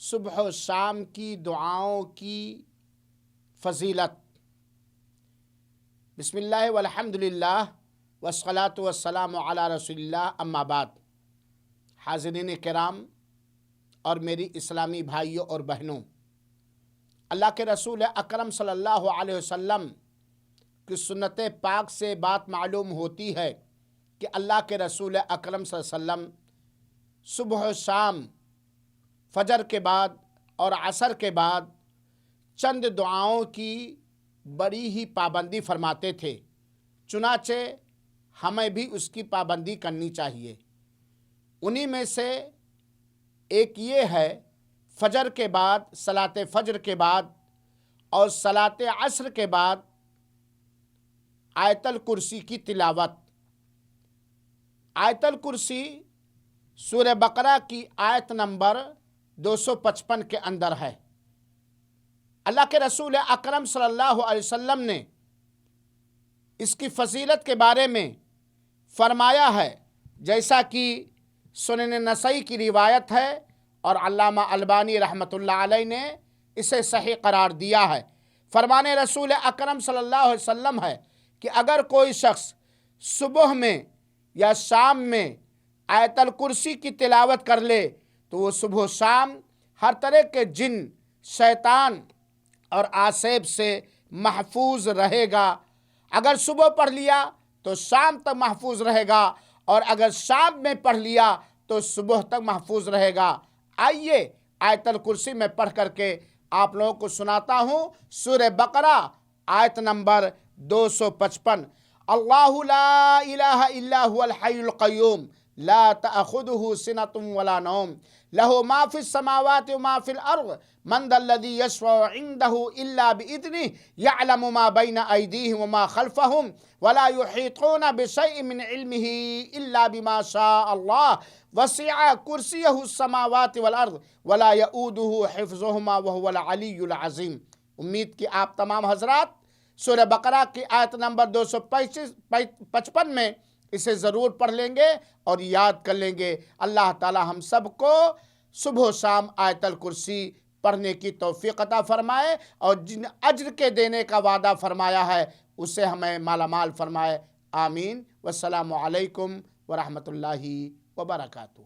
صبح و شام کی دعاؤں کی فضیلت۔ بسم اللہ والحمد للہ والصلاۃ والسلام علی رسول اللہ، اما بعد۔ حاضرین کرام اور میری اسلامی بھائیوں اور بہنوں، اللہ کے رسول اکرم صلی اللہ علیہ وسلم کی سنت پاک سے بات معلوم ہوتی ہے کہ اللہ کے رسول اکرم صلی اللہ علیہ وسلم صبح و شام، فجر کے بعد اور عصر کے بعد چند دعاؤں کی بڑی ہی پابندی فرماتے تھے، چنانچہ ہمیں بھی اس کی پابندی کرنی چاہیے۔ انہی میں سے ایک یہ ہے فجر کے بعد، صلاۃ فجر کے بعد اور صلاۃ عصر کے بعد آیت الکرسی کی تلاوت۔ آیت الکرسی سورہ بقرہ کی آیت نمبر 255 کے اندر ہے۔ اللہ کے رسول اکرم صلی اللہ علیہ وسلم نے اس کی فضیلت کے بارے میں فرمایا ہے، جیسا کہ سنن نسائی کی روایت ہے اور علامہ البانی رحمۃ اللہ علیہ نے اسے صحیح قرار دیا ہے۔ فرمان رسول اکرم صلی اللہ علیہ وسلم ہے کہ اگر کوئی شخص صبح میں یا شام میں آیت الکرسی کی تلاوت کر لے تو وہ صبح و شام ہر طرح کے جن، شیطان اور آسیب سے محفوظ رہے گا۔ اگر صبح پڑھ لیا تو شام تک محفوظ رہے گا، اور اگر شام میں پڑھ لیا تو صبح تک محفوظ رہے گا۔ آئیے آیت الکرسی میں پڑھ کر کے آپ لوگوں کو سناتا ہوں۔ سورہ بقرہ آیت نمبر 255۔ اللہ لا الہ الا هو الحی القیوم لا تأخذه سنة ولا نوم له ما في السماوات وما في الأرض من ذا الذي يشفع عنده إلا بإذنه يعلم ما بين أيديهم وما خلفهم ولا يحيطون بشيء من علمه إلا بما شاء الله وسع كرسيه السماوات والأرض ولا يؤوده حفظهما وهو العلي العظيم۔ امید کہ آپ تمام حضرات سورہ بقرہ کی آیت نمبر 255 میں اسے ضرور پڑھ لیں گے اور یاد کر لیں گے۔ اللہ تعالی ہم سب کو صبح و شام آیت الکرسی پڑھنے کی توفیق عطا فرمائے، اور جن اجر کے دینے کا وعدہ فرمایا ہے اسے ہمیں مالا مال فرمائے۔ آمین۔ والسلام علیکم ورحمۃ اللہ وبرکاتہ۔